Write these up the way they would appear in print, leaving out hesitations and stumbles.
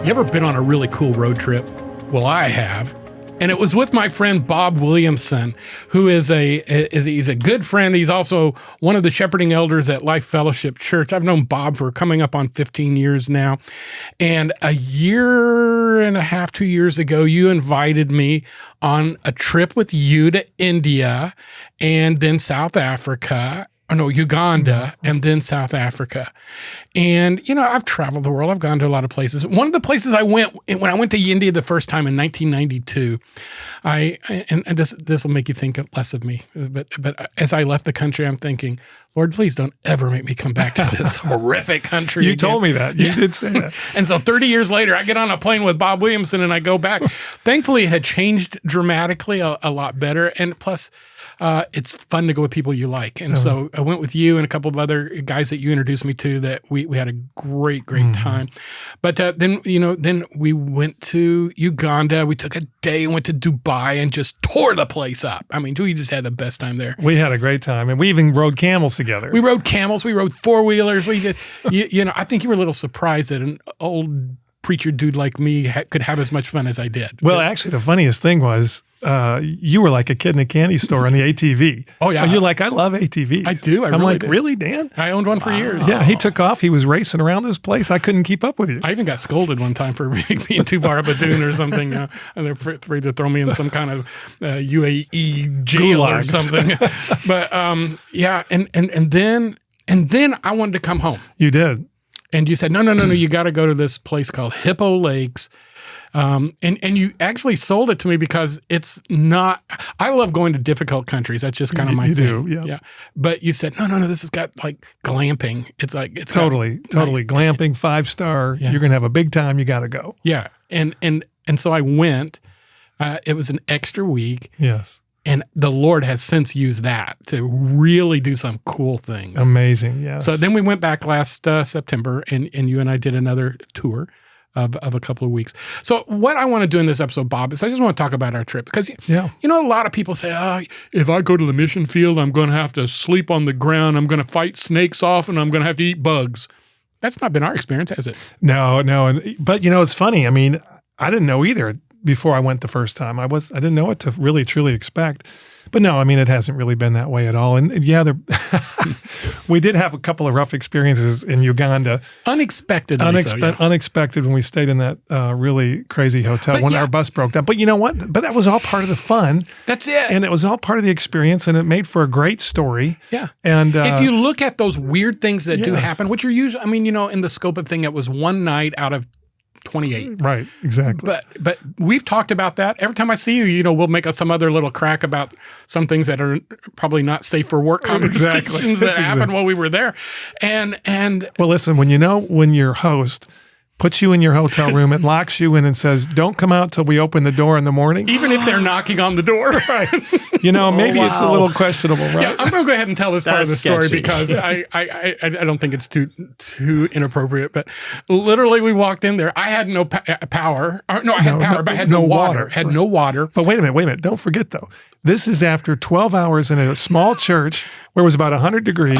You ever been on a really cool road trip? Well, I have. And it was with my friend Bob Williamsen, who he's a good friend. He's also one of the shepherding elders at Life Fellowship Church. I've known Bob for coming up on 15 years now. And a year and a half, 2 years ago, you invited me on a trip with you to India and then South Africa. Uganda, and then South Africa. And, I've traveled the world. I've gone to a lot of places. One of the places I went, when I went to India the first time in 1992, and this will make you think less of me, but as I left the country, I'm thinking, Lord, please don't ever make me come back to this horrific country You again. told me that. You did say that. And so 30 years later, I get on a plane with Bob Williamsen and I go back. Thankfully, it had changed dramatically, a lot better. And plus, it's fun to go with people you like. And so I went with you and a couple of other guys that you introduced me to that we had a great time. But then we went to Uganda. We took a day and went to Dubai and just tore the place up. I mean, we just had the best time there. We had a great time. And we even rode camels together. We rode camels. We rode four-wheelers. We just, I think you were a little surprised that an old preacher dude like me could have as much fun as I did. Well, actually, the funniest thing was you were like a kid in a candy store on the ATV. Oh, yeah. And you're like, I love ATVs. I do. I'm really like, do. Really, Dan? I owned one for years. Yeah, he took off. He was racing around this place. I couldn't keep up with you. I even got scolded one time for being too far up a dune or something. And they're afraid to throw me in some kind of UAE jail or something. But and then I wanted to come home. You did. And you said, no, you got to go to this place called Hippo Lakes. And you actually sold it to me because it's not, I love going to difficult countries. That's just kind of my thing. You do, yeah. But you said, no, this has got like glamping. It's totally nice. Glamping, 5-star. Yeah. You're going to have a big time. You got to go. Yeah. And so I went, it was an extra week. Yes. And the Lord has since used that to really do some cool things. Amazing, yes. So then we went back last September, and you and I did another tour of a couple of weeks. So what I want to do in this episode, Bob, is I just want to talk about our trip. Because, a lot of people say, if I go to the mission field, I'm going to have to sleep on the ground, I'm going to fight snakes off, and I'm going to have to eat bugs. That's not been our experience, has it? No. But, it's funny. I mean, I didn't know either. Before I went the first time, I didn't know what to really truly expect. But no, I mean, it hasn't really been that way at all. And we did have a couple of rough experiences in Uganda. Unexpected when we stayed in that really crazy hotel when our bus broke down. But you know what? But that was all part of the fun. That's it. And it was all part of the experience, and it made for a great story. Yeah. And if you look at those weird things that do happen, which are usually, in the scope of thing, it was one night out of 28. Right, exactly. But we've talked about that. Every time I see you, we'll make some other little crack about some things that are probably not safe for work conversations that happened while we were there. And well, listen, when your host puts you in your hotel room and locks you in and says, don't come out till we open the door in the morning. Even if they're knocking on the door. Right. Maybe it's a little questionable, right? Yeah, I'm going to go ahead and tell this part of the story because I don't think it's too inappropriate. But literally, we walked in there. I had no power. I had power, but I had no water. Had no water. But wait a minute. Don't forget, though. This is after 12 hours in a small church where it was about 100 degrees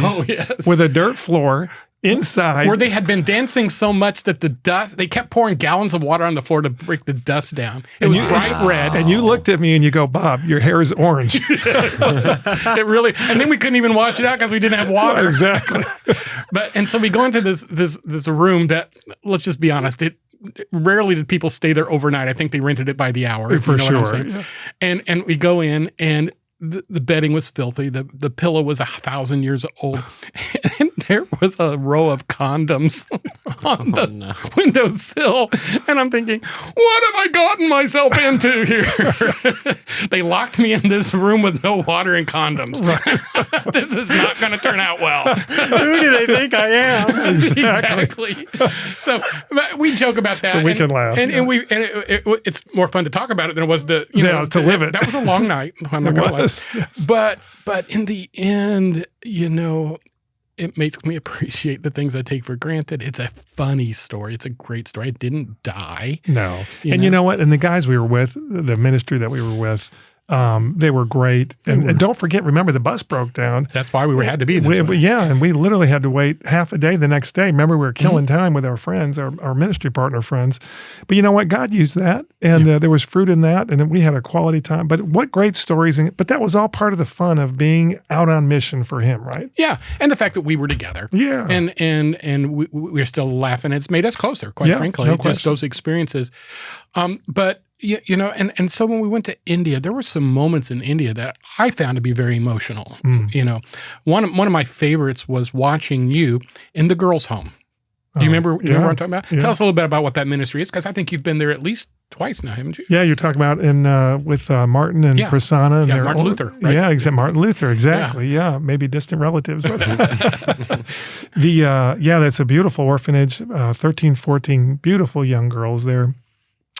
with a dirt floor. Inside. Where they had been dancing so much that they kept pouring gallons of water on the floor to break the dust down. It was bright red. And you looked at me and you go, Bob, your hair is orange. It really, and then we couldn't even wash it out because we didn't have water. Right, exactly. And so we go into this room that, let's just be honest, rarely did people stay there overnight. I think they rented it by the hour. For sure. Yeah. And we go in and the bedding was filthy. The pillow was 1,000 years old. And there was a row of condoms on the windowsill. And I'm thinking, what have I gotten myself into here? They locked me in this room with no water and condoms. Right. This is not going to turn out well. Who do they think I am? Exactly. So but we joke about that. But we can laugh. And it's more fun to talk about it than it was to live it. That was a long night. I'm not going to lie. Yes. But in the end, it makes me appreciate the things I take for granted. It's a funny story. It's a great story. I didn't die. No. You know what? And the guys we were with, the ministry that we were with, They were great. And don't forget, remember, the bus broke down. That's why we had to be this way. Yeah, and we literally had to wait half a day the next day. Remember, we were killing time with our friends, our ministry partner friends. But you know what? God used that, and there was fruit in that, and we had a quality time. But what great stories. But that was all part of the fun of being out on mission for him, right? Yeah, and the fact that we were together. Yeah. And we're still laughing. It's made us closer, quite frankly, no just question. those experiences. But you know, and so when we went to India, there were some moments in India that I found to be very emotional. You know, one of my favorites was watching you in the girls' home. Do you remember? You remember what I'm talking about? Yeah. Tell us a little bit about what that ministry is, because I think you've been there at least twice now, haven't you? Yeah, you're talking about with Martin and Prasanna. And Martin Luther. Right? Yeah, Martin Luther, exactly. Yeah, maybe distant relatives. But that's a beautiful orphanage, 13, 14 beautiful young girls there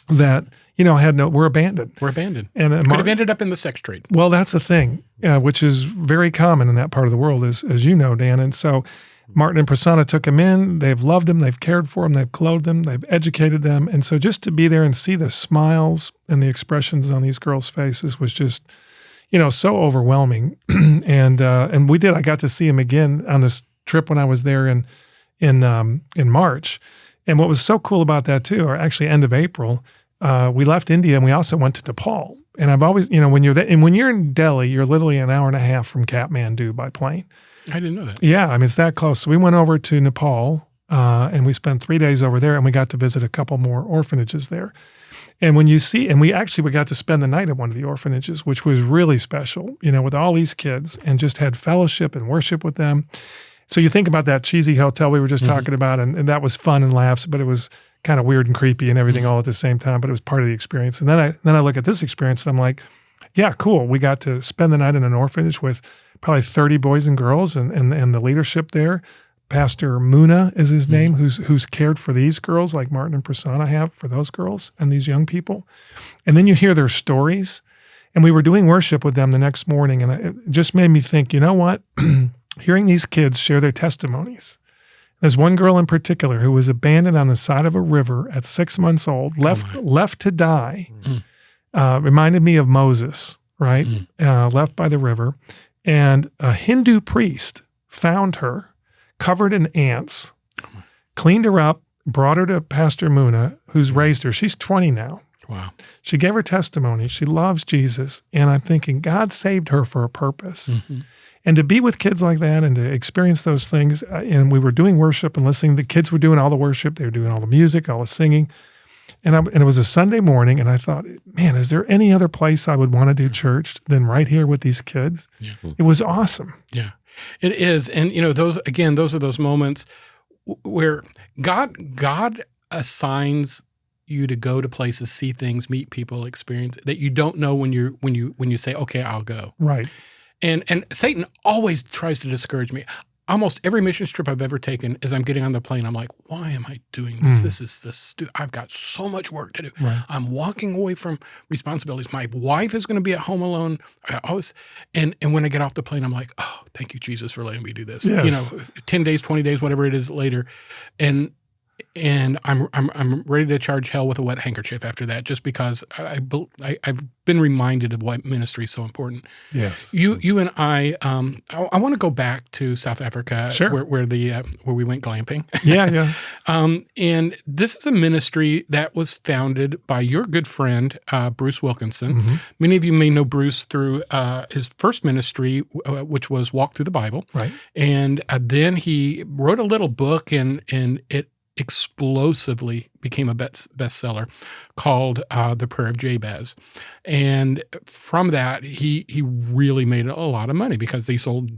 that, were abandoned. And could have ended up in the sex trade. Well, that's the thing, which is very common in that part of the world, as you know, Dan. And so Martin and Prasanna took him in. They've loved him. They've cared for him. They've clothed them. They've educated them. And so just to be there and see the smiles and the expressions on these girls' faces was just, so overwhelming. And we did. I got to see him again on this trip when I was there in March. And what was so cool about that too, or actually end of April, we left India and we also went to Nepal. And I've always, when you're there, and when you're in Delhi, you're literally an hour and a half from Kathmandu by plane. I didn't know that. Yeah, I mean, it's that close. So we went over to Nepal, and we spent 3 days over there, and we got to visit a couple more orphanages there. And when you see, and we got to spend the night at one of the orphanages, which was really special, with all these kids, and just had fellowship and worship with them. So you think about that cheesy hotel we were just talking about, and that was fun and laughs, but it was kind of weird and creepy and everything all at the same time, but it was part of the experience. And then I look at this experience, and I'm like, yeah, cool. We got to spend the night in an orphanage with probably 30 boys and girls and the leadership there. Pastor Muna is his name, who's cared for these girls like Martin and Prasanna have for those girls and these young people. And then you hear their stories. And we were doing worship with them the next morning, and it just made me think, you know what? Hearing these kids share their testimonies. There's one girl in particular who was abandoned on the side of a river at 6 months old, left to die. Reminded me of Moses, right? Left by the river. And a Hindu priest found her, covered in ants, cleaned her up, brought her to Pastor Muna, who's raised her. She's 20 now. Wow. She gave her testimony. She loves Jesus. And I'm thinking, God saved her for a purpose. And to be with kids like that and to experience those things, and we were doing worship and listening. The kids were doing all the worship. They were doing all the music, all the singing. And it was a Sunday morning, and I thought, man, is there any other place I would want to do church than right here with these kids? Yeah. It was awesome. Yeah, it is. And, those are those moments where God assigns you to go to places, see things, meet people, experience that you don't know when you say, okay, I'll go. Right. And Satan always tries to discourage me. Almost every missions trip I've ever taken, as I'm getting on the plane, I'm like, why am I doing this? This is I've got so much work to do. Right. I'm walking away from responsibilities. My wife is going to be at home alone. And when I get off the plane, I'm like, oh, thank you, Jesus, for letting me do this. Yes. 10 days, 20 days, whatever it is later. And I'm ready to charge hell with a wet handkerchief after that, just because I've been reminded of why ministry is so important. Yes. You and I want to go back to South Africa, sure. where we went glamping. Yeah. And this is a ministry that was founded by your good friend, Bruce Wilkinson. Many of you may know Bruce through his first ministry, which was Walk Through the Bible. Right. And then he wrote a little book, and it explosively became a bestseller called The Prayer of Jabez. And from that, he really made a lot of money because he sold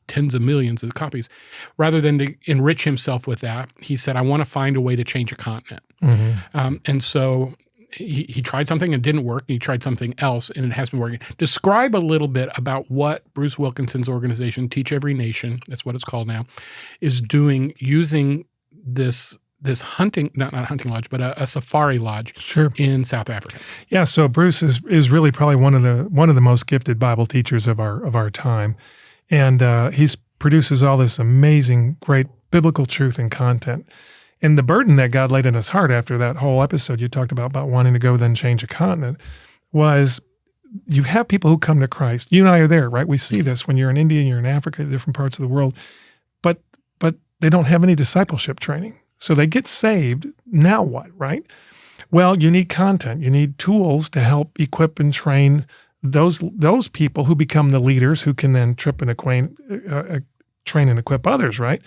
tens of millions of copies. Rather than to enrich himself with that, he said, I want to find a way to change a continent. And so he tried something and it didn't work. He tried something else and it has been working. Describe a little bit about what Bruce Wilkinson's organization, Teach Every Nation, that's what it's called now, is doing using this hunting, not hunting lodge, but a safari lodge in South Africa. Yeah, so Bruce is really probably one of the most gifted Bible teachers of our time. And he produces all this amazing, great biblical truth and content. And the burden that God laid in his heart after that whole episode you talked about wanting to go then change a continent was you have people who come to Christ. You and I are there, right? We see this when you're in India and you're in Africa, different parts of the world, but they don't have any discipleship training. So they get saved. Now what, right? Well, you need content. You need tools to help equip and train those people who become the leaders who can then train and equip others, right?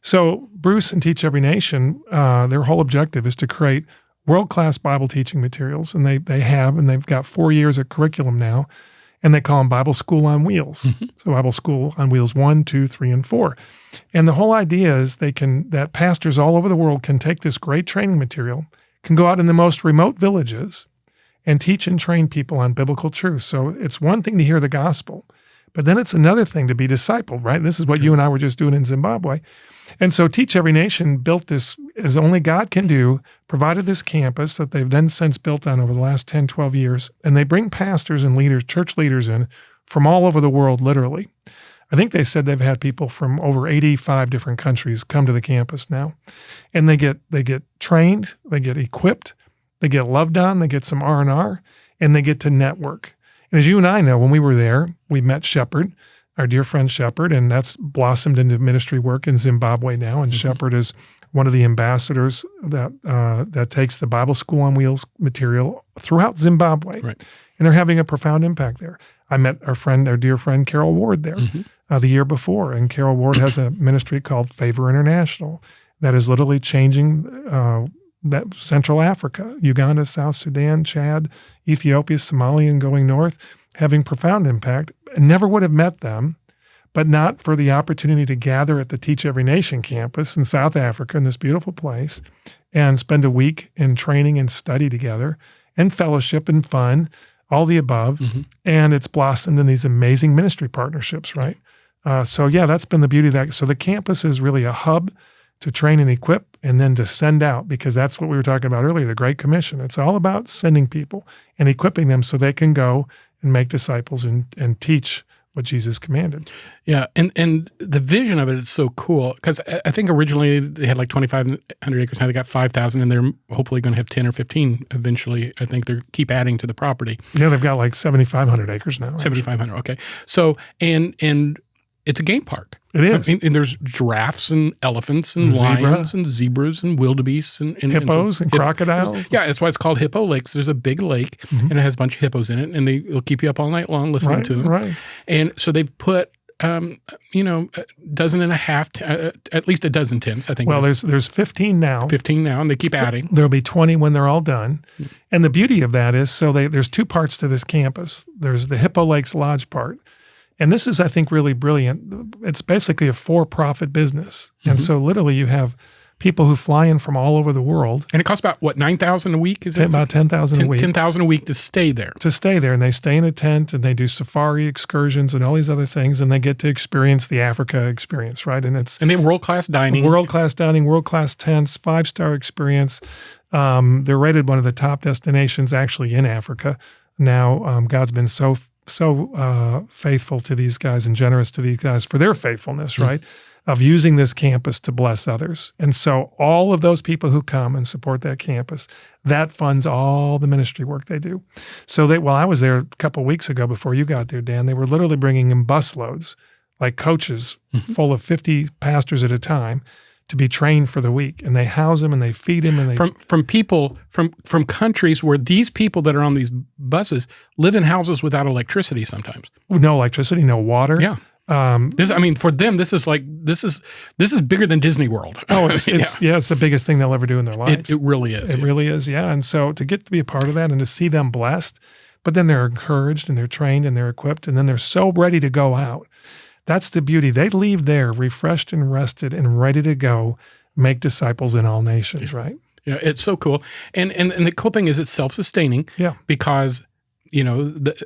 So Bruce and Teach Every Nation, their whole objective is to create world-class Bible teaching materials, and they've got 4 years of curriculum now, and they call them Bible School on Wheels. Mm-hmm. So Bible School on Wheels 1, 2, 3, and 4. And the whole idea is that pastors all over the world can take this great training material, can go out in the most remote villages and teach and train people on biblical truth. So it's one thing to hear the gospel, but then it's another thing to be discipled, right? This is what you and I were just doing in Zimbabwe. And so Teach Every Nation built this, as only God can do, provided this campus that they've then since built on over the last 10, 12 years. And they bring pastors and leaders, church leaders in from all over the world, literally. I think they said they've had people from over 85 different countries come to the campus now. And they get trained, they get equipped, they get loved on, they get some R&R, and they get to network. And as you and I know, when we were there, we met Shepherd, our dear friend Shepherd, and that's blossomed into ministry work in Zimbabwe now. And Shepherd is one of the ambassadors that takes the Bible School on Wheels material throughout Zimbabwe. Right. And they're having a profound impact there. I met our dear friend Carol Ward there the year before, and Carol Ward has a ministry called Favor International that is literally changing that Central Africa, Uganda, South Sudan, Chad, Ethiopia, Somalia, and going north, having profound impact. I never would have met them, but not for the opportunity to gather at the Teach Every Nation campus in South Africa, in this beautiful place, and spend a week in training and study together, and fellowship and fun, all the above. And it's blossomed in these amazing ministry partnerships, right? So yeah, that's been the beauty of that. So the campus is really a hub to train and equip, and then to send out, because that's what we were talking about earlier, the Great Commission. It's all about sending people and equipping them so they can go and make disciples and teach what Jesus commanded. Yeah, and the vision of it is so cool, because I think originally they had like 2,500 acres, now they got 5,000, and they're hopefully going to have 10 or 15 eventually. I think they keep adding to the property. Yeah, they've got like 7,500 acres now. 7,500, okay. So, and it's a game park. It is. And there's giraffes and elephants and lions and zebras and wildebeests and hippos and crocodiles. Yeah, that's why it's called Hippo Lakes. There's a big lake, and it has a bunch of hippos in it, and they'll keep you up all night long listening to them. Right. And so they put, a dozen and a half, at least a dozen tents, I think. Well, there's 15 now. 15 now, and they keep adding. There'll be 20 when they're all done. And the beauty of that is, there's two parts to this campus. There's the Hippo Lakes Lodge part. And this is, I think, really brilliant. It's basically a for-profit business. And so literally you have people who fly in from all over the world. And it costs about, what, $9,000 a week? Is it? About $10,000 a week. $10,000 a week to stay there. And they stay in a tent, and they do safari excursions and all these other things, and they get to experience the Africa experience, right? And they have world-class dining. World-class dining, world-class tents, 5-star experience. They're rated one of the top destinations actually in Africa. Now, God's been so faithful to these guys and generous to these guys for their faithfulness, right, of using this campus to bless others. And so all of those people who come and support that campus, that funds all the ministry work they do. So while I was there a couple of weeks ago before you got there, Dan, they were literally bringing in busloads, like coaches full of 50 pastors at a time, to be trained for the week, and they house them and they feed them, and from people from countries where these people that are on these buses live in houses without electricity sometimes. No electricity, no water. Yeah. For them, this is bigger than Disney World. Oh, it's the biggest thing they'll ever do in their lives. It really is. It really is, yeah. And so to get to be a part of that and to see them blessed, but then they're encouraged and they're trained and they're equipped, and then they're so ready to go out. That's the beauty. They leave there refreshed and rested and ready to go make disciples in all nations, right? Yeah, it's so cool. And the cool thing is it's self-sustaining. Yeah. Because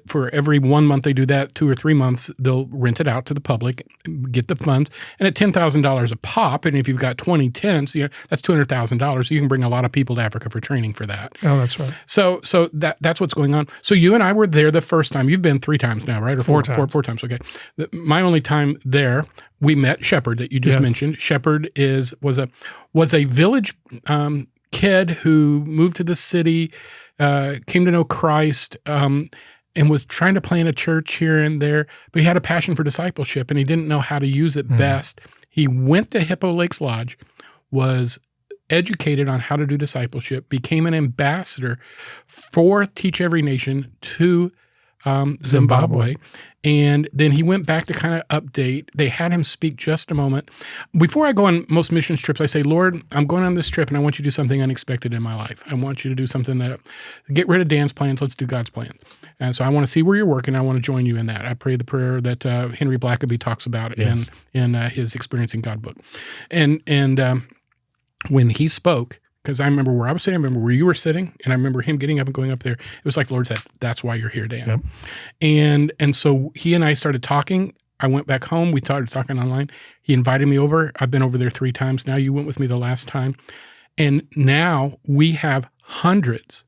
for every 1 month they do that, 2 or 3 months, they'll rent it out to the public, get the funds. And at $10,000 a pop, and if you've got 20 tents, that's $200,000. You can bring a lot of people to Africa for training for that. Oh, that's right. So that's what's going on. So you and I were there the first time. You've been 3 times now, right? Or four times. Four times, okay. My only time there, we met Shepherd that you just mentioned. Shepherd was a village kid who moved to the city, came to know Christ, and was trying to plant a church here and there, but he had a passion for discipleship and he didn't know how to use it best. He went to Hippo Lakes Lodge, was educated on how to do discipleship, became an ambassador for Teach Every Nation to Zimbabwe. And then he went back to kind of update. They had him speak just a moment. Before I go on most missions trips, I say, Lord, I'm going on this trip and I want you to do something unexpected in my life. I want you to do something that, get rid of Dan's plans, let's do God's plan. And so I want to see where you're working. I want to join you in that. I pray the prayer that Henry Blackaby talks about in his Experiencing God book. And when he spoke, because I remember where I was sitting, I remember where you were sitting, and I remember him getting up and going up there. It was like the Lord said, that's why you're here, Dan. Yep. And so he and I started talking. I went back home. We started talking online. He invited me over. I've been over there 3 times now. You went with me the last time. And now we have hundreds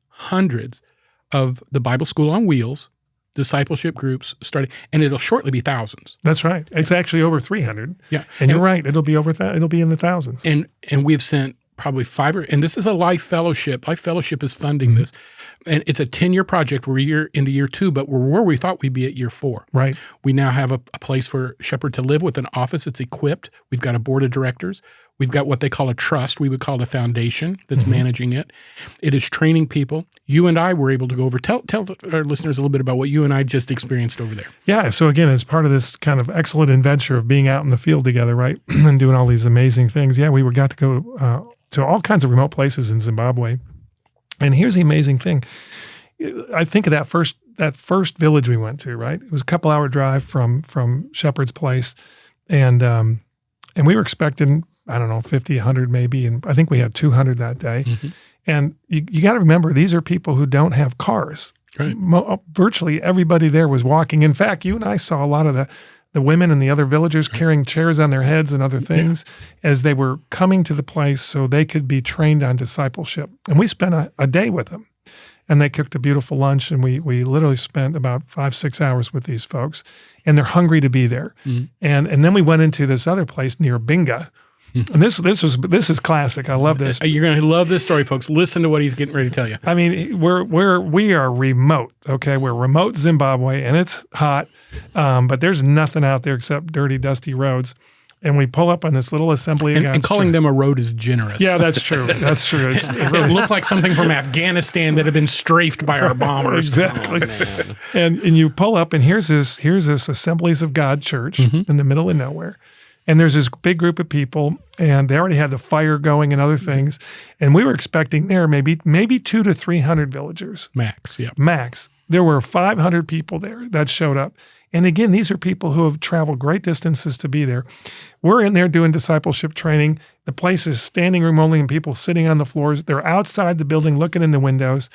of the Bible School on Wheels, discipleship groups starting, and it'll shortly be thousands. That's right. It's actually over 300. Yeah. And you're right. It'll be it'll be in the thousands. And we've sent probably 5 and this is a Life Fellowship. Life Fellowship is funding this. And it's a 10-year project. We're into year 2, but we're where we thought we'd be at year 4. Right. We now have a place for Shepherd to live with an office that's equipped. We've got a board of directors. We've got what they call a trust. We would call it a foundation that's managing it. It is training people. You and I were able to go over. Tell our listeners a little bit about what you and I just experienced over there. Yeah. So again, as part of this kind of excellent adventure of being out in the field together, right, and doing all these amazing things, we got to go to all kinds of remote places in Zimbabwe. And here's the amazing thing. I think of that first village we went to, right? It was a couple-hour drive from Shepherd's Place. And we were expecting, I don't know, 50, 100 maybe. And I think we had 200 that day. And you got to remember, these are people who don't have cars. Right. Virtually everybody there was walking. In fact, you and I saw a lot of the women and the other villagers carrying chairs on their heads and other things as they were coming to the place so they could be trained on discipleship. And we spent a day with them. And they cooked a beautiful lunch, and we literally spent about 5-6 hours with these folks. And they're hungry to be there. And then we went into this other place near Binga. And this is classic. I love this. You're going to love this story, folks. Listen to what he's getting ready to tell you. I mean, we are remote. Okay, we're remote Zimbabwe, and it's hot, but there's nothing out there except dirty, dusty roads. And we pull up on this little assembly of God's and calling them a road is generous. Yeah, that's true. That's true. It looked like something from Afghanistan that had been strafed by our bombers. Exactly. Oh, and you pull up, and here's this Assemblies of God church in the middle of nowhere. And there's this big group of people, and they already had the fire going and other things. And we were expecting there maybe 200 to 300 villagers. Max, yeah. Max. There were 500 people there that showed up. And again, these are people who have traveled great distances to be there. We're in there doing discipleship training. The place is standing room only and people sitting on the floors. They're outside the building looking in the windows.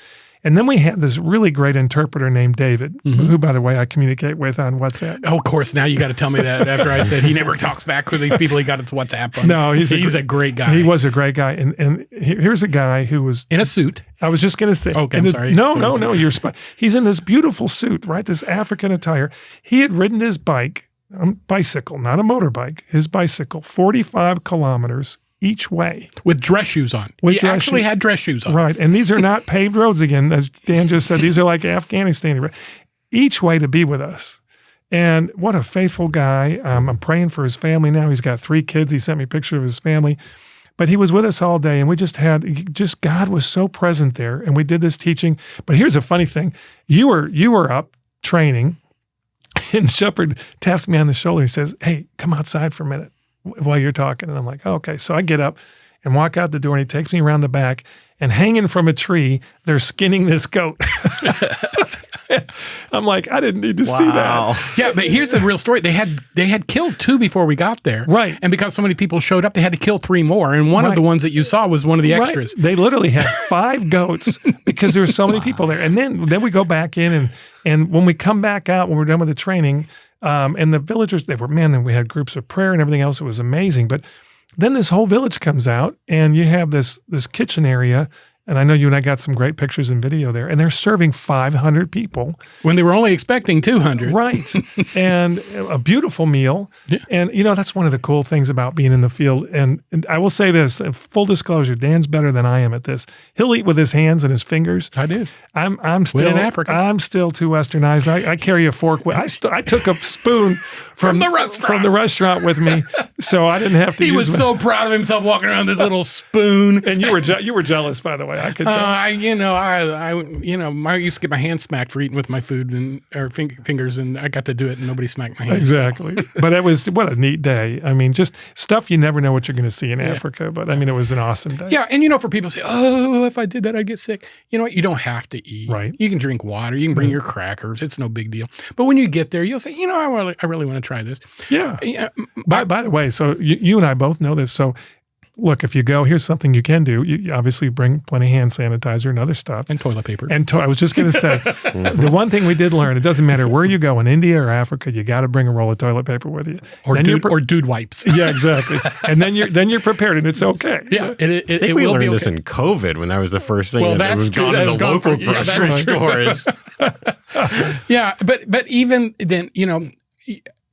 And then we had this really great interpreter named David, who, by the way, I communicate with on WhatsApp. Oh, of course. Now you got to tell me that after I said he never talks back with these people. He got his WhatsApp on. No, he's a great guy. He was a great guy. And here's a guy who was in a suit. I was just going to say. Okay, I'm sorry. No. You're he's in this beautiful suit, right? This African attire. He had ridden his bicycle, not a motorbike, his bicycle, 45 kilometers each way. With dress shoes on. He actually had dress shoes on. Right. And these are not paved roads again, as Dan just said. These are like Afghanistan. Each way to be with us. And what a faithful guy. I'm praying for his family now. He's got 3 kids. He sent me a picture of his family. But he was with us all day, and we God was so present there, and we did this teaching. But here's a funny thing. You were up training, and Shepherd taps me on the shoulder. He says, "Hey, come outside for a minute while you're talking." And I'm like, oh, okay. So I get up and walk out the door, and he takes me around the back, and hanging from a tree, they're skinning this goat. I'm like, I didn't need to see that. Yeah, but here's the real story. They had killed 2 before we got there. Right. And because so many people showed up, they had to kill 3 more. And one of the ones that you saw was one of the extras. They literally had 5 goats because there were so many people there. And then we go back in, and when we come back out, when we're done with the training, and the villagers, then we had groups of prayer and everything else. It was amazing. But then this whole village comes out, and you have this kitchen area, And I know you and I got some great pictures and video there. And they're serving 500 people. When they were only expecting 200. Right. And a beautiful meal. Yeah. And, that's one of the cool things about being in the field. And I will say this, full disclosure, Dan's better than I am at this. He'll eat with his hands and his fingers. I do. I'm still in Africa. I'm still too westernized. I carry a fork. I took a spoon from the restaurant with me, so I didn't have to. He was so proud of himself walking around with this little spoon. And you were jealous, by the way. I could tell. I used to get my hand smacked for eating with my food or fingers, and I got to do it, and nobody smacked my hand. Exactly. So. But it was what a neat day. I mean, just stuff you never know what you're going to see in Africa. But I mean, it was an awesome day. Yeah, and for people say, "Oh, if I did that, I'd get sick." You know what? You don't have to eat. Right. You can drink water. You can bring your crackers. It's no big deal. But when you get there, you'll say, I really want to try this. Yeah. By the way, so you and I both know this. So look, if you go, here's something you can do. You obviously bring plenty of hand sanitizer and other stuff. And toilet paper. I was just going to say, the one thing we did learn, it doesn't matter where you go, in India or Africa, you got to bring a roll of toilet paper with you. Or dude wipes. Yeah, exactly. And then you're prepared, and it's okay. Yeah. I think we learned this in COVID when that was the first thing that was gone in the local grocery stores. Yeah, but even then,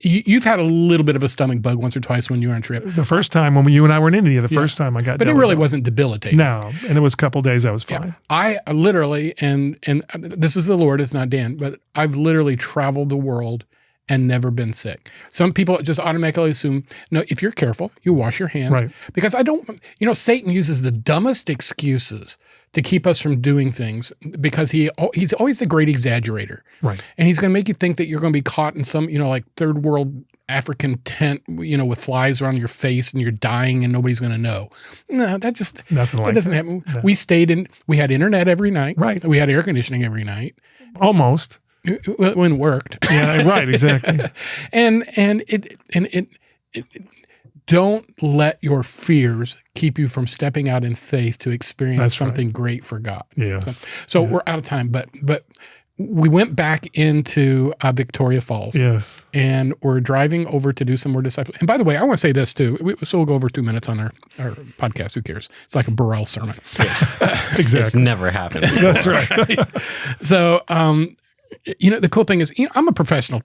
you've had a little bit of a stomach bug once or twice when you were on trip. The first time when you and I were in India, first time I got but it really wasn't debilitating. No, and it was a couple of days I was fine. Yeah. I literally, and this is the Lord, it's not Dan, but I've literally traveled the world and never been sick. Some people just automatically assume, no, if you're careful, you wash your hands. Right. Because Satan uses the dumbest excuses to keep us from doing things because he's always the great exaggerator. Right. And he's going to make you think that you're going to be caught in some, like third world African tent, with flies around your face and you're dying and nobody's going to know. No, that just nothing like that doesn't happen. No. We had internet every night. Right. We had air conditioning every night. Almost. When it worked. Yeah, right, exactly. and it don't let your fears keep you from stepping out in faith to experience something great for God. Yes. So we're out of time, but we went back into Victoria Falls. Yes. And we're driving over to do some more disciple. And by the way, I want to say this too. So we'll go over 2 minutes on our podcast. Who cares? It's like a Burrell sermon. Exactly. It's never happened before. That's right. So, the cool thing is, I'm a professional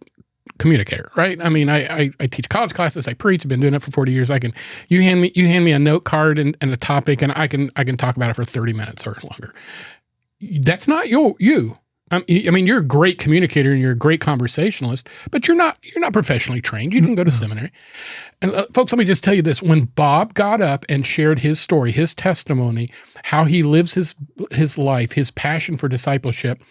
communicator, right? I mean, I teach college classes, I preach, I've been doing it for 40 years. You hand me a note card and a topic, and I can talk about it for 30 minutes or longer. That's not you. I mean, you're a great communicator and you're a great conversationalist, but you're not professionally trained. You didn't go to seminary. And folks, let me just tell you this. When Bob got up and shared his story, his testimony, how he lives his life, his passion for discipleship,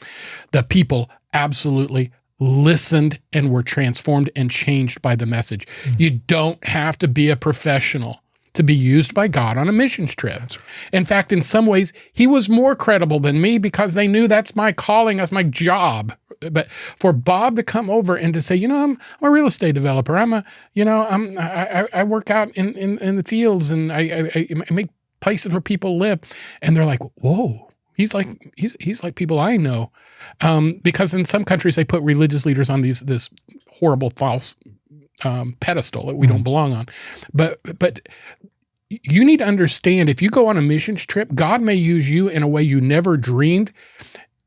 the people absolutely listened and were transformed and changed by the message. You don't have to be a professional to be used by God on a missions trip. That's right. In fact, in some ways, he was more credible than me because they knew that's my calling, that's my job. But for Bob to come over and to say, I'm a real estate developer. I work out in the fields and I make places where people live, and they're like, whoa. He's like people I know, because in some countries they put religious leaders on this horrible false pedestal that we don't belong on. But you need to understand, if you go on a missions trip, God may use you in a way you never dreamed.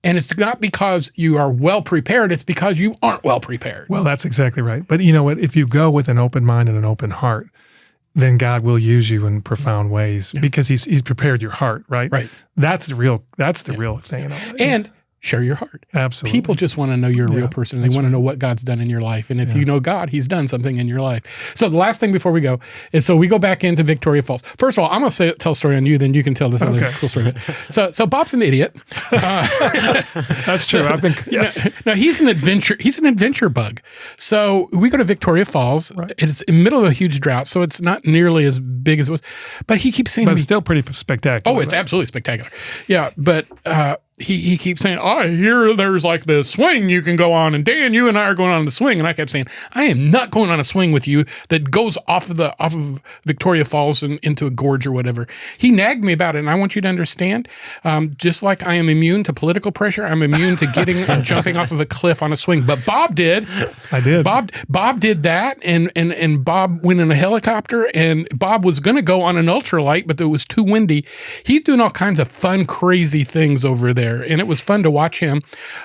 And it's not because you are well prepared, it's because you aren't well prepared. Well, that's exactly right. But you know what? If you go with an open mind and an open heart, then God will use you in profound ways because he's prepared your heart, right? Right. That's the real thing. And share your heart. Absolutely. People just want to know you're a real person. They want to know what God's done in your life. And if you know God, he's done something in your life. So the last thing before we go is, so we go back into Victoria Falls. First of all, I'm going to tell a story on you, then you can tell this other cool story. So Bob's an idiot. That's true. I think, yes. No, he's an adventure bug. So we go to Victoria Falls. Right. It's in the middle of a huge drought, so it's not nearly as big as it was. But he keeps saying, but it's still pretty spectacular. Oh, it's absolutely spectacular. Yeah, but he keeps saying, I hear there's like this swing you can go on, and Dan, you and I are going on the swing. And I kept saying, I am not going on a swing with you that goes off of Victoria Falls and into a gorge or whatever. He nagged me about it, and I want you to understand, just like I am immune to political pressure, I'm immune to getting and jumping off of a cliff on a swing. But Bob did. I did. Bob did that, and Bob went in a helicopter, and Bob was going to go on an ultralight, but it was too windy. He's doing all kinds of fun, crazy things over there. And it was fun to watch him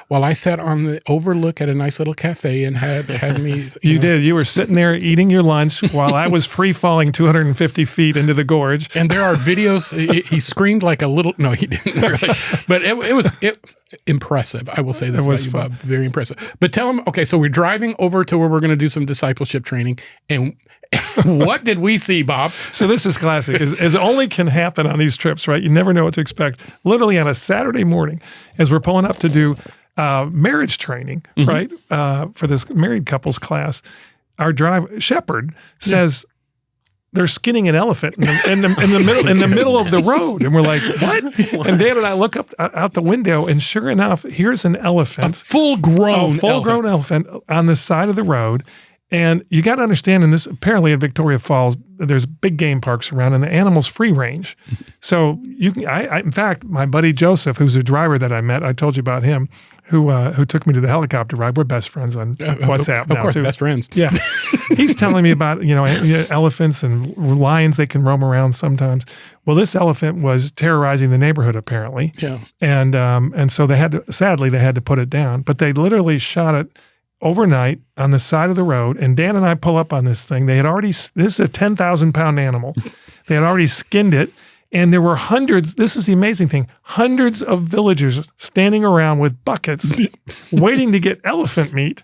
while I sat on the overlook at a nice little cafe and had me. You did. You were sitting there eating your lunch while I was free falling 250 feet into the gorge. And there are videos. He screamed like a little. No, he didn't really. But it was impressive. I will say this about you, Bob. Very impressive. But tell him. Okay, so we're driving over to where we're going to do some discipleship training, and what did we see, Bob? So this is classic, as only can happen on these trips, right? You never know what to expect. Literally on a Saturday morning, as we're pulling up to do marriage training, right, for this married couples class, our shepherd says they're skinning an elephant in the middle of the road, and we're like, what? And Dan and I look up out the window, and sure enough, here's an elephant, a full-grown elephant on the side of the road. And you got to understand, in this, apparently at Victoria Falls, there's big game parks around, and the animal's free range. So you can, in fact, my buddy Joseph, who's a driver that I met, I told you about him, who took me to the helicopter ride. We're best friends on WhatsApp now, of course, too. Best friends. Yeah. He's telling me about, elephants and lions, they can roam around sometimes. Well, this elephant was terrorizing the neighborhood, apparently. Yeah. And so they had to put it down. But they literally shot it overnight on the side of the road, and Dan and I pull up on this thing. This is a 10,000-pound animal. They had already skinned it, and there were hundreds, this is the amazing thing, hundreds of villagers standing around with buckets waiting to get elephant meat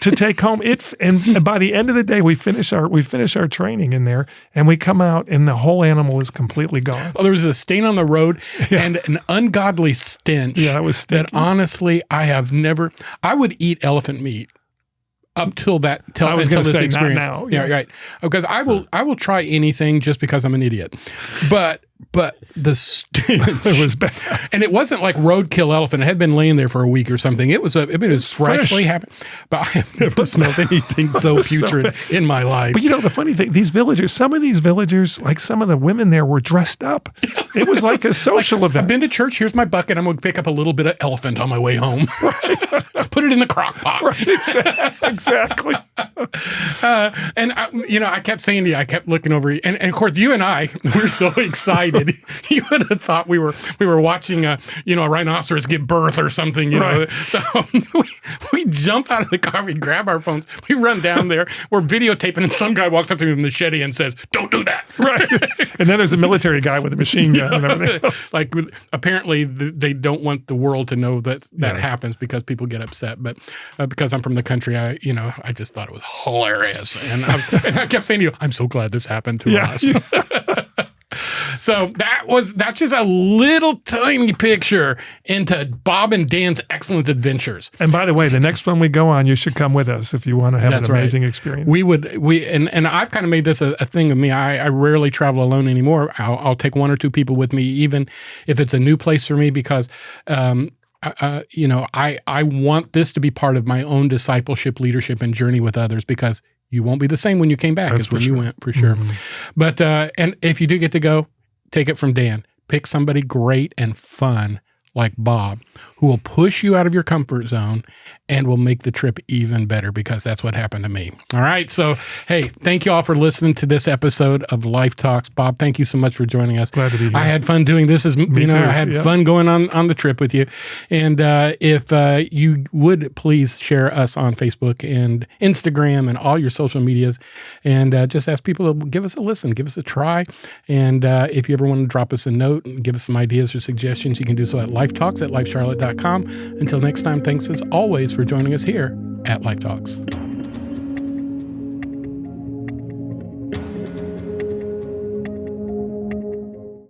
to take home. And by the end of the day, we finish our training in there, and we come out, and the whole animal is completely gone. Oh, there was a stain on the road and an ungodly stench. Yeah, it was stinky. That honestly, I would eat elephant meat up till that. I was going to say experience. Not now. Yeah, right. Because I will try anything just because I'm an idiot. But the stench, it was bad, and it wasn't like roadkill elephant. It had been laying there for a week or something. It was freshly happened. But I have never smelled anything so putrid in my life. But the funny thing, some of these villagers, like some of the women there, were dressed up. It was like a social event. I've been to church. Here's my bucket. I'm going to pick up a little bit of elephant on my way home. Put it in the crock pot. Right, exactly. And I kept saying to you, I kept looking over, and of course you and I were so excited. You would have thought we were watching a rhinoceros give birth or something. Right. So we jump out of the car, we grab our phones, we run down there, we're videotaping, and some guy walks up to me with a machete and says, "Don't do that." Right. And then there's a military guy with a machine gun and everything else. Like apparently they don't want the world to know that happens because people get upset. But because I'm from the country, I just thought it was hilarious, and I kept saying to you, "I'm so glad this happened to us." So that's just a little tiny picture into Bob and Dan's excellent adventures. And by the way, the next one we go on, you should come with us if you want to have an amazing experience. And I've kind of made this a thing of me. I rarely travel alone anymore. I'll take one or two people with me, even if it's a new place for me, because I want this to be part of my own discipleship, leadership, and journey with others, because you won't be the same when you came back as when you went, for sure. Mm-hmm. But and if you do get to go, take it from Dan. Pick somebody great and fun like Bob, who will push you out of your comfort zone and will make the trip even better, because that's what happened to me. All right. So, hey, thank you all for listening to this episode of Life Talks. Bob, thank you so much for joining us. Glad to be here. I had fun doing this. I had fun going on the trip with you. And if you would please share us on Facebook and Instagram and all your social medias, and just ask people to give us a listen, give us a try. And if you ever want to drop us a note and give us some ideas or suggestions, you can do so at LifeTalks@lifecharlotte.com. Until next time, thanks as always for joining us here at Life Talks.